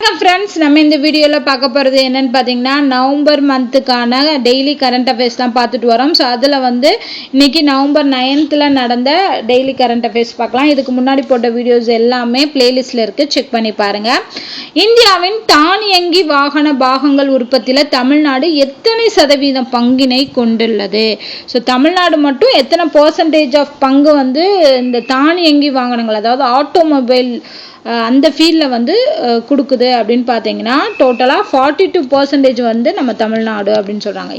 Friends, நம்ம இந்த வீடியோவில் பார்க்க போகிறது என்னென்னு பார்த்தீங்கன்னா, நவம்பர் மந்த்துக்கான டெய்லி கரண்ட் அஃபேர்ஸ் தான் பார்த்துட்டு வரோம். ஸோ அதில் வந்து இன்றைக்கி நவம்பர் 9th நடந்த டெய்லி கரண்ட் அஃபேர்ஸ் பார்க்கலாம். இதுக்கு முன்னாடி போட்ட வீடியோஸ் எல்லாமே பிளேலிஸ்ட்டில் இருக்குது, செக் பண்ணி பாருங்கள். இந்தியாவின் தானியங்கி வாகன பாகங்கள் உற்பத்தியில் தமிழ்நாடு எத்தனை சதவீதம் பங்கினை கொண்டுள்ளது? ஸோ தமிழ்நாடு மட்டும் எத்தனை % ஆஃப் பங்கு வந்து இந்த தானியங்கி வாகனங்கள், அதாவது ஆட்டோமொபைல் அந்த ஃபீல்டில் வந்து கொடுக்குது அப்படின்னு பார்த்தீங்கன்னா, டோட்டலாக 42% வந்து நம்ம தமிழ்நாடு அப்படின்னு சொல்கிறாங்க.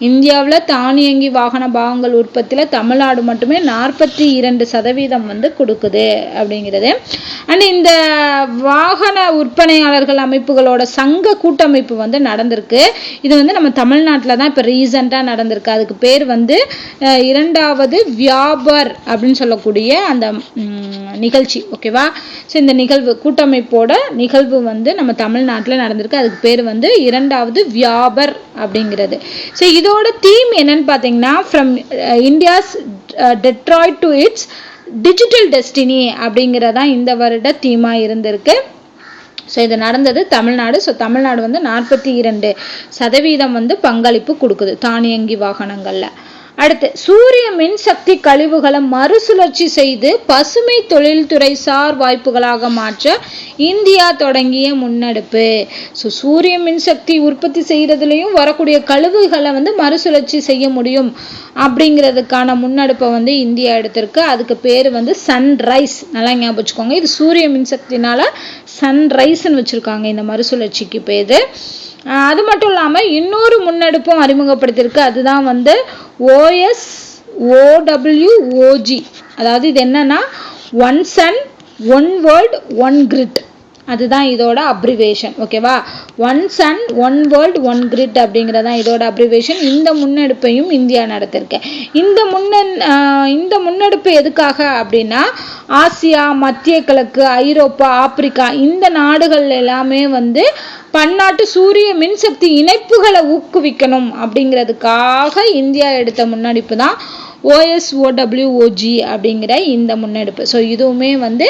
இந்தியாவில் தானியங்கி வாகன பாகங்கள் உற்பத்தியில் தமிழ்நாடு மட்டுமே 42% வந்து கொடுக்குது அப்படிங்கிறது. அண்ட் இந்த வாகன விற்பனையாளர்கள் அமைப்புகளோட சங்க கூட்டமைப்பு வந்து நடந்திருக்கு. இது வந்து நம்ம தமிழ்நாட்டில் தான் இப்போ ரீசெண்டாக நடந்திருக்கு. அதுக்கு பேர் வந்து 2வது வியாபார் அப்படின்னு சொல்லக்கூடிய அந்த நிகழ்ச்சி. ஓகேவா? ஸோ இந்த கூட்டமைப்போட நிகழ்வு வந்து நம்ம தமிழ்நாட்டில் நடந்திருக்கு. அதுக்கு பேர் வந்து 2வது வியாபார் அப்படிங்கிறது. ஸோ இதோட தீம் என்னன்னு பார்த்தீங்கன்னா, from India's Detroit to it's digital destiny அப்படிங்கிறதான் இந்த வருட தீமாக இருந்திருக்கு. ஸோ இது நடந்தது தமிழ்நாடு. ஸோ தமிழ்நாடு வந்து 42% வந்து பங்களிப்பு கொடுக்குது தானியங்கி வாகனங்களில். அடுத்து, சூரிய மின்சக்தி கழிவுகளை மறுசுழற்சி செய்து பசுமை தொழில்துறை சார் வாய்ப்புகளாக மாற்ற இந்தியா தொடங்கிய முன்னெடுப்பு. ஸோ சூரிய மின்சக்தி உற்பத்தி செய்கிறதுலையும் வரக்கூடிய கழிவுகளை வந்து மறுசுழற்சி செய்ய முடியும் அப்படிங்கிறதுக்கான முன்னெடுப்பை வந்து இந்தியா எடுத்திருக்கு. அதுக்கு பேர் வந்து சன்ரைஸ். நல்லா ஞாபகம் வச்சுக்கோங்க. இது சூரிய மின்சக்தினால சன்ரைஸ்ன்னு வச்சுருக்காங்க இந்த மறுசுழற்சிக்கு பேர். அது மட்டும் இல்லாமல் இன்னொரு முன்னெடுப்பும் அறிமுகப்படுத்தியிருக்கு. அதுதான் வந்து OSOWOG. அதாவது இது என்னன்னா, one sun one world one grid. அதுதான் இதோட அப்ரிவேஷன். ஓகேவா? One sun one world one grid அப்படிங்கிறதான் இதோட அப்ரிவேஷன். இந்த முன்னெடுப்பையும் இந்தியா நடத்திருக்கு. இந்த முன்னெடுப்பு எதுக்காக அப்படின்னா, ஆசியா, மத்திய கிழக்கு, ஐரோப்பா, ஆப்பிரிக்கா இந்த நாடுகள் எல்லாமே வந்து பன்னாட்டு சூரிய மின்சக்தி இணைப்புகளை ஊக்குவிக்கணும் அப்படிங்கிறதுக்காக இந்தியா எடுத்த முன்னெடுப்பு தான் OSOWOG அப்படிங்கிற இந்த முன்னெடுப்பு. ஸோ இதுவுமே வந்து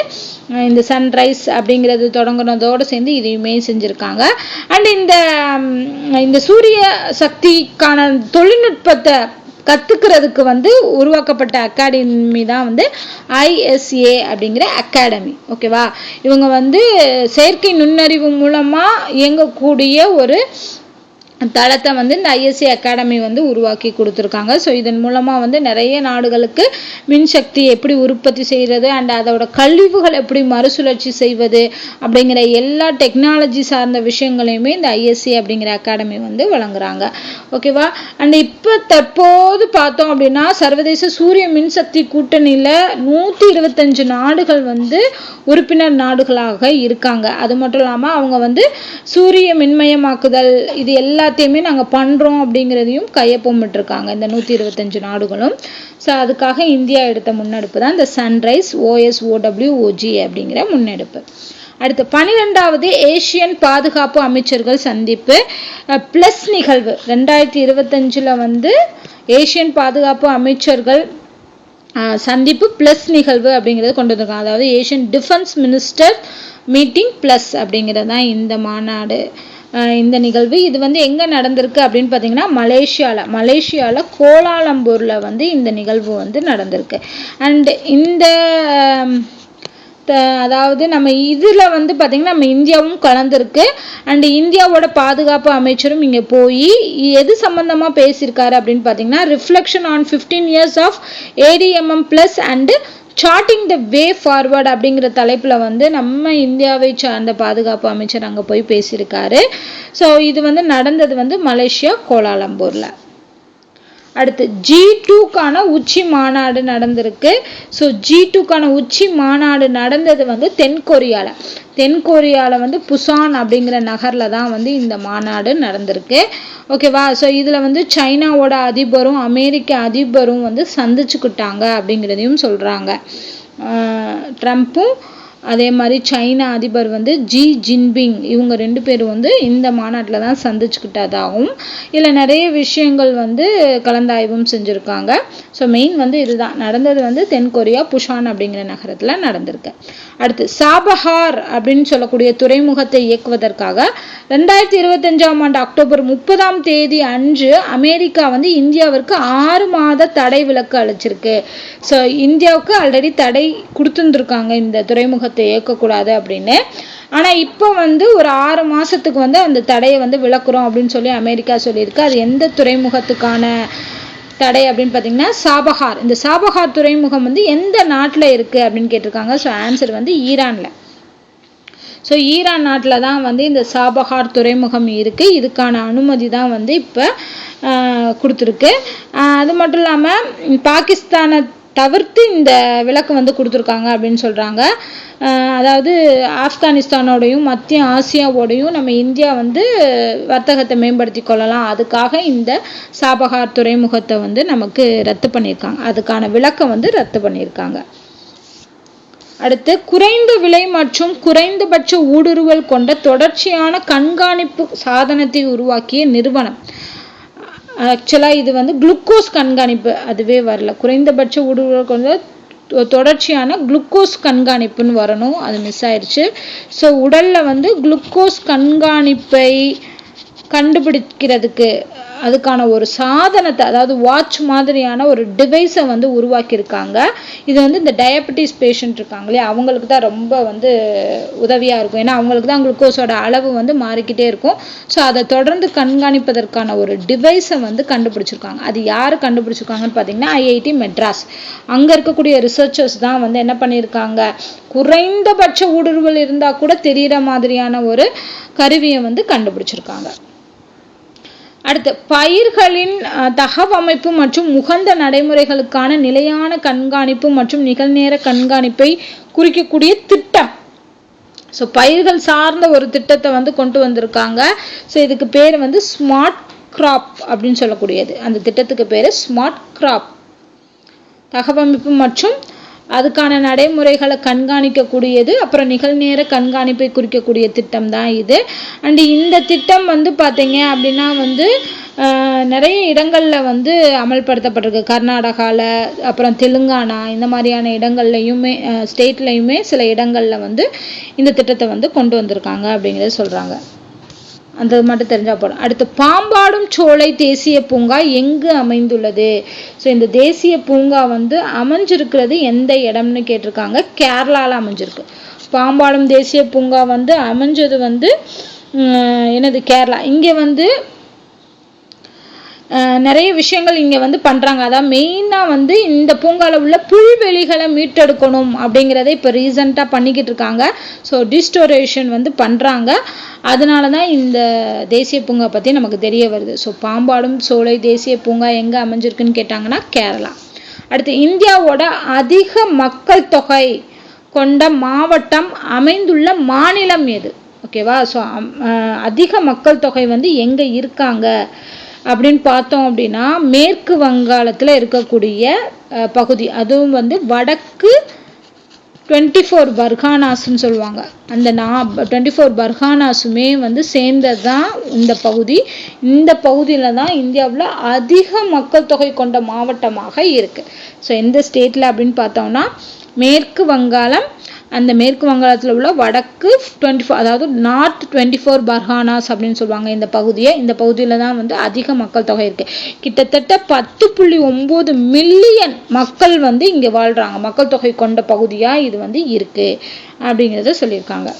இந்த சன்ரைஸ் அப்படிங்கிறது தொடங்குனதோடு சேர்ந்து இதையுமே செஞ்சுருக்காங்க. அண்ட் இந்த சூரிய சக்திக்கான தொழில்நுட்பத்தை கற்றுக்கிறதுக்கு வந்து உருவாக்கப்பட்ட அகாடமி தான் வந்து ISA அப்படிங்கிற அகாடமி. ஓகேவா? இவங்க வந்து செயற்கை நுண்ணறிவு மூலமாக இயங்கக்கூடிய ஒரு தளத்தை வந்து இந்த ISA அகாடமி வந்து உருவாக்கி கொடுத்துருக்காங்க. ஸோ இதன் மூலமாக வந்து நிறைய நாடுகளுக்கு மின்சக்தி எப்படி உற்பத்தி செய்கிறது அண்ட் அதோட கழிவுகள் எப்படி மறுசுழற்சி செய்வது அப்படிங்கிற எல்லா டெக்னாலஜி சார்ந்த விஷயங்களையுமே இந்த ISA அப்படிங்கிற அகாடமி வந்து வழங்குறாங்க. ஓகேவா? அண்ட் இப்போ தற்போது பார்த்தோம் அப்படின்னா, சர்வதேச சூரிய மின்சக்தி கூட்டணியில் 125 நாடுகள் வந்து உறுப்பினர் நாடுகளாக இருக்காங்க. அது மட்டும் இல்லாமல் அவங்க வந்து சூரிய மின்மயமாக்குதல் இது எல்லாத்தையுமே நாங்கள் பண்ணுறோம் அப்படிங்கிறதையும் கையொப்பமிட்டிருக்காங்க இந்த 125 நாடுகளும். ஸோ அதுக்காக இந்தியா எடுத்த முன்னெடுப்பு தான் இந்த சன்ரைஸ் OSOWOG அப்படிங்கிற முன்னெடுப்பு. அடுத்து, 12வது ஏசியன் பாதுகாப்பு அமைச்சர்கள் சந்திப்பு ப்ளஸ் நிகழ்வு 2025 வந்து ஏசியன் பாதுகாப்பு அமைச்சர்கள் சந்திப்பு ப்ளஸ் நிகழ்வு அப்படிங்கிறத கொண்டு வந்திருக்காங்க. அதாவது Asian defence minister meeting plus அப்படிங்கிறது தான் இந்த மாநாடு, இந்த நிகழ்வு. இது வந்து எங்கே நடந்திருக்கு அப்படின்னு பார்த்தீங்கன்னா, மலேசியாவில் கோலாலம்பூரில் வந்து இந்த நிகழ்வு வந்து நடந்திருக்கு. அண்ட் அதாவது நம்ம இதில் வந்து பார்த்திங்கன்னா நம்ம இந்தியாவும் கலந்துருக்கு. அண்ட் இந்தியாவோட பாதுகாப்பு அமைச்சரும் இங்கே போய் எது சம்மந்தமாக பேசியிருக்காரு அப்படின்னு பார்த்தீங்கன்னா, reflection on 15 years of ADMM plus and charting the way forward அப்படிங்கிற தலைப்பில் வந்து நம்ம இந்தியாவை சார்ந்த பாதுகாப்பு அமைச்சர் அங்கே போய் பேசியிருக்காரு. ஸோ இது வந்து நடந்தது வந்து மலேசியா கோலாலம்பூரில். அடுத்து, G2க்கான உச்சி மாநாடு நடந்திருக்கு. ஸோ G2க்கான உச்சி மாநாடு நடந்தது வந்து தென்கொரியாவில் வந்து புசான் அப்படிங்கிற நகரில் தான் வந்து இந்த மாநாடு நடந்திருக்கு. ஓகேவா? ஸோ இதில் வந்து சைனாவோட அதிபரும் அமெரிக்க அதிபரும் வந்து சந்திச்சுக்கிட்டாங்க அப்படிங்கிறதையும் சொல்கிறாங்க. ட்ரம்ப்பும் அதே மாதிரி சைனா அதிபர் வந்து ஜி ஜின்பிங் இவங்க 2 பேரும் வந்து இந்த மாநாட்டில் தான் சந்திச்சுக்கிட்டதாகவும் இதில் நிறைய விஷயங்கள் வந்து கலந்தாய்வும் செஞ்சுருக்காங்க. ஸோ மெயின் வந்து இதுதான் நடந்தது வந்து தென்கொரியா புஷான் அப்படிங்கிற நகரத்தில் நடந்திருக்கு. அடுத்து சாபஹார் அப்படின்னு சொல்லக்கூடிய துறைமுகத்தை இயக்குவதற்காக 2025ஆம் ஆண்டு அக்டோபர் 30ஆம் தேதி அன்று அமெரிக்கா வந்து இந்தியாவிற்கு 6 மாத தடை விலக்கு அளிச்சிருக்கு. ஸோ இந்தியாவுக்கு ஆல்ரெடி தடை கொடுத்துருந்துருக்காங்க இந்த துறைமுகத்தை இயக்கக்கூடாது அப்படின்னு. ஆனால் இப்போ வந்து ஒரு 6 மாதத்துக்கு வந்து அந்த தடையை வந்து விலக்குறோம் அப்படின்னு சொல்லி அமெரிக்கா சொல்லியிருக்கு. அது எந்த துறைமுகத்துக்கான தடை அப்படின்னு பார்த்தீங்கன்னா சாபஹார். இந்த சாபஹார் துறைமுகம் வந்து எந்த நாட்டில் இருக்குது அப்படின்னு கேட்டிருக்காங்க. ஸோ ஆன்சர் வந்து ஈரானில். ஸோ ஈரான் நாட்டில் தான் வந்து இந்த சாபஹார் துறைமுகம் இருக்குது. இதுக்கான அனுமதி தான் வந்து இப்போ கொடுத்துருக்கு. அது மட்டும் இல்லாமல் பாகிஸ்தானை தவிர்த்து இந்த விலக்கு வந்து கொடுத்துருக்காங்க அப்படின்னு சொல்கிறாங்க. அதாவது ஆப்கானிஸ்தானோடையும் மத்திய ஆசியாவோடையும் நம்ம இந்தியா வந்து வர்த்தகத்தை மேம்படுத்தி கொள்ளலாம். அதுக்காக இந்த சாபஹார் துறைமுகத்தை வந்து நமக்கு ரத்து பண்ணியிருக்காங்க. அதுக்கான விலக்கை வந்து ரத்து பண்ணியிருக்காங்க. அடுத்து குறைந்த விலை மற்றும் குறைந்தபட்ச ஊடுருவல் கொண்ட தொடர்ச்சியான கண்காணிப்பு சாதனத்தை உருவாக்கிய நிறுவனம். ஆக்சுவலாக இது வந்து குளுக்கோஸ் கண்காணிப்பு, அதுவே வரல. குறைந்தபட்ச ஊடுருவல் கொண்ட தொடர்ச்சியான குளுக்கோஸ் கண்காணிப்புன்னு வரணும், அது மிஸ் ஆயிடுச்சு. ஸோ உடலில் வந்து குளுக்கோஸ் கண்காணிப்பை கண்டுபிடிக்கிறதுக்கு அதுக்கான ஒரு சாதனத்தை, அதாவது வாட்ச் மாதிரியான ஒரு டிவைஸை வந்து உருவாக்கியிருக்காங்க. இது வந்து இந்த டயபெட்டிஸ் பேஷண்ட் இருக்காங்களே அவங்களுக்கு தான் ரொம்ப வந்து உதவியாக இருக்கும். ஏன்னா அவங்களுக்கு தான் குளுக்கோஸோட அளவு வந்து மாறிக்கிட்டே இருக்கும். ஸோ அதை தொடர்ந்து கண்காணிப்பதற்கான ஒரு டிவைஸை வந்து கண்டுபிடிச்சிருக்காங்க. அது யார் கண்டுபிடிச்சிருக்காங்கன்னு பார்த்தீங்கன்னா ஐஐடி மெட்ராஸ். அங்கே இருக்கக்கூடிய ரிசர்ச்சர்ஸ் தான் வந்து என்ன பண்ணியிருக்காங்க, குறைந்தபட்ச ஊடுருவல் இருந்தால் கூட தெரிகிற மாதிரியான ஒரு கருவியை வந்து கண்டுபிடிச்சிருக்காங்க. அடுத்து பயிர்களின் தகவமைப்பு மற்றும் உகந்த நடைமுறைகளுக்கான நிலையான கண்காணிப்பு மற்றும் நிகழ்நேர கண்காணிப்பை குறிக்கக்கூடிய திட்டம். ஸோ பயிர்கள் சார்ந்த ஒரு திட்டத்தை வந்து கொண்டு வந்திருக்காங்க. ஸோ இதுக்கு பேர் வந்து ஸ்மார்ட் கிராப் அப்படின்னு சொல்லக்கூடியது. அந்த திட்டத்துக்கு பேர் ஸ்மார்ட் கிராப். தகவமைப்பு மற்றும் அதுக்கான நடைமுறைகளை கண்காணிக்கக்கூடியது, அப்புறம் நிகழ்நேர கண்காணிப்பை குறிக்கக்கூடிய திட்டம் தான் இது. அண்ட் இந்த திட்டம் வந்து பார்த்தீங்க அப்படின்னா வந்து நிறைய இடங்களில் வந்து அமல்படுத்தப்பட்டிருக்கு. கர்நாடகாவில், அப்புறம் தெலுங்கானா, இந்த மாதிரியான இடங்கள்லையுமே ஸ்டேட்லையுமே சில இடங்களில் வந்து இந்த திட்டத்தை வந்து கொண்டு வந்திருக்காங்க அப்படிங்கிறத சொல்கிறாங்க. அந்த மட்டும் தெரிஞ்சா போதும். அடுத்து பாம்பாடும் சோலை தேசிய பூங்கா எங்கு அமைந்துள்ளது? ஸோ இந்த தேசிய பூங்கா வந்து அமைஞ்சிருக்கிறது எந்த இடம்னு கேட்டிருக்காங்க. கேரளாவில் அமைஞ்சிருக்கு. பாம்பாடும் தேசிய பூங்கா வந்து அமைஞ்சது வந்து என்னது, கேரளா. இங்கே வந்து நிறைய விஷயங்கள் இங்கே வந்து பண்ணுறாங்க. அதான் மெயினாக வந்து இந்த பூங்காவில் உள்ள புல்வெளிகளை மீட்டெடுக்கணும் அப்படிங்கிறத இப்போ ரீசண்டாக பண்ணிக்கிட்டு இருக்காங்க. ஸோ டிஸ்டோரேஷன் வந்து பண்ணுறாங்க. அதனால தான் இந்த தேசிய பூங்கா பற்றி நமக்கு தெரிய வருது. ஸோ பாம்பாடும் சோலை தேசிய பூங்கா எங்கே அமைஞ்சிருக்குன்னு கேட்டாங்கன்னா கேரளா. அடுத்து இந்தியாவோட அதிக மக்கள் தொகை கொண்ட மாவட்டம் அமைந்துள்ள மாநிலம் எது? ஓகேவா? ஸோ அதிக மக்கள் தொகை வந்து எங்கே இருக்காங்க அப்படின்னு பார்த்தோம் அப்படின்னா மேற்கு வங்காளத்தில் இருக்கக்கூடிய பகுதி, அதுவும் வந்து வடக்கு 24 பர்கானாஸ்ன்னு சொல்லுவாங்க. அந்த 24 பர்கானாஸுமே வந்து சேர்ந்தது தான் இந்த பகுதி. இந்த பகுதியில் தான் இந்தியாவில் அதிக மக்கள் தொகை கொண்ட மாவட்டமாக இருக்குது. ஸோ எந்த ஸ்டேட்டில் அப்படின்னு பார்த்தோம்னா மேற்கு வங்காளம். அந்த மேற்கு வங்காளத்தில் உள்ள வடக்கு 24, அதாவது நார்த் 24 பர்கானாஸ் அப்படின்னு சொல்லுவாங்க இந்த பகுதியை. இந்த பகுதியில் தான் வந்து அதிக மக்கள் தொகை இருக்குது. கிட்டத்தட்ட 10.9 மில்லியன் மக்கள் வந்து இங்கே வாழ்கிறாங்க. மக்கள் தொகை கொண்ட பகுதியாக இது வந்து இருக்குது அப்படிங்கிறத சொல்லியிருக்காங்க.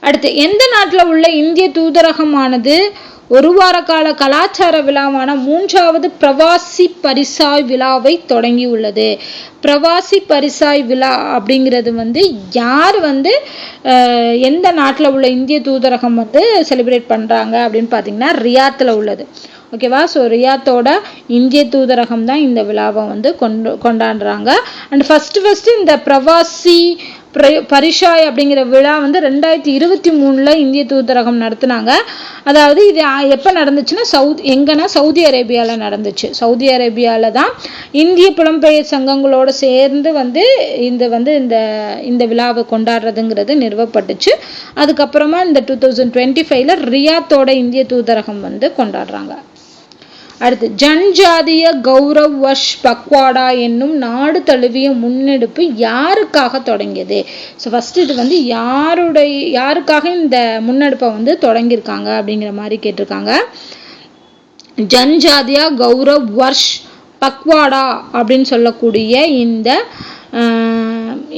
அடுத்து எந்த நாட்டில் உள்ள இந்திய தூதரகமானது ஒரு வார கால கலாச்சார விழாவான 3வது பிரவாசி பரிசாய் விழாவை தொடங்கி உள்ளது? பிரவாசி பரிசாய் விழா அப்படிங்கிறது வந்து யார் வந்து எந்த நாட்டில் உள்ள இந்திய தூதரகம் வந்து செலிப்ரேட் பண்ணுறாங்க அப்படின்னு பார்த்தீங்கன்னா ரியாத்தில் உள்ளது. ஓகேவா? ஸோ ரியாத்தோட இந்திய தூதரகம் தான் இந்த விழாவை வந்து கொண்டாடுறாங்க. அண்ட் ஃபஸ்ட்டு இந்த பிரவாசி பரிசாய் அப்படிங்கிற விழா வந்து 2023 இந்திய தூதரகம் நடத்தினாங்க. அதாவது இது எப்போ நடந்துச்சுன்னா எங்கன்னா சவுதி அரேபியாவில் நடந்துச்சு. சவுதி அரேபியாவில் தான் இந்திய புலம்பெயர் சங்கங்களோடு சேர்ந்து வந்து இந்த விழாவை கொண்டாடுறதுங்கிறது நிறுவப்பட்டுச்சு. அதுக்கப்புறமா இந்த 2025 ரியாத்தோட இந்திய தூதரகம் வந்து கொண்டாடுறாங்க. அடுத்து ஜன்ஜாதிய கௌரவ் வர்ஷ் பக்வாடா என்னும் நாடு தழுவிய முன்னெடுப்பு யாருக்காக தொடங்கியது? ஸோ ஃபர்ஸ்ட் இது வந்து யாருக்காக இந்த முன்னெடுப்பை வந்து தொடங்கியிருக்காங்க அப்படிங்கிற மாதிரி கேட்டிருக்காங்க. ஜன்ஜாதியா கௌரவ் வர்ஷ் பக்வாடா அப்படின்னு சொல்லக்கூடிய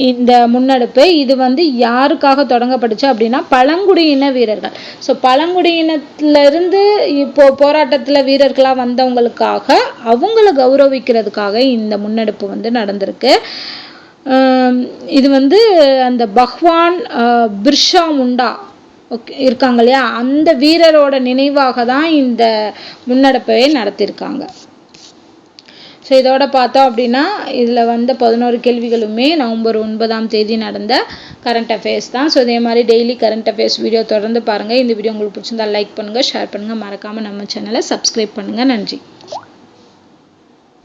இந்த முன்னெடுப்பு இது வந்து யாருக்காக தொடங்கப்பட்டுச்சு அப்படின்னா பழங்குடியின வீரர்கள். ஸோ பழங்குடியினத்திலிருந்து இப்போ போராட்டத்தில் வீரர்களாக வந்தவங்களுக்காக அவங்கள கௌரவிக்கிறதுக்காக இந்த முன்னெடுப்பு வந்து நடந்திருக்கு. இது வந்து அந்த பகவான் பிர்சா முண்டா இருக்காங்க இல்லையா, அந்த வீரரோட நினைவாக தான் இந்த முன்னெடுப்பை நடத்தியிருக்காங்க. ஸோ இதோட பார்த்தோம் அப்படின்னா இதில் வந்த 11 கேள்விகளுமே நவம்பர் 9 நடந்த கரண்ட் அஃபேர்ஸ் தான். ஸோ இதே மாதிரி டெய்லி கரண்ட் அஃபேர்ஸ் வீடியோ தொடர்ந்து பாருங்கள். இந்த வீடியோ உங்களுக்கு பிடிச்சிருந்தா லைக் பண்ணுங்கள், ஷேர் பண்ணுங்கள், மறக்காமல் நம்ம சேனலை சப்ஸ்கிரைப் பண்ணுங்கள். நன்றி.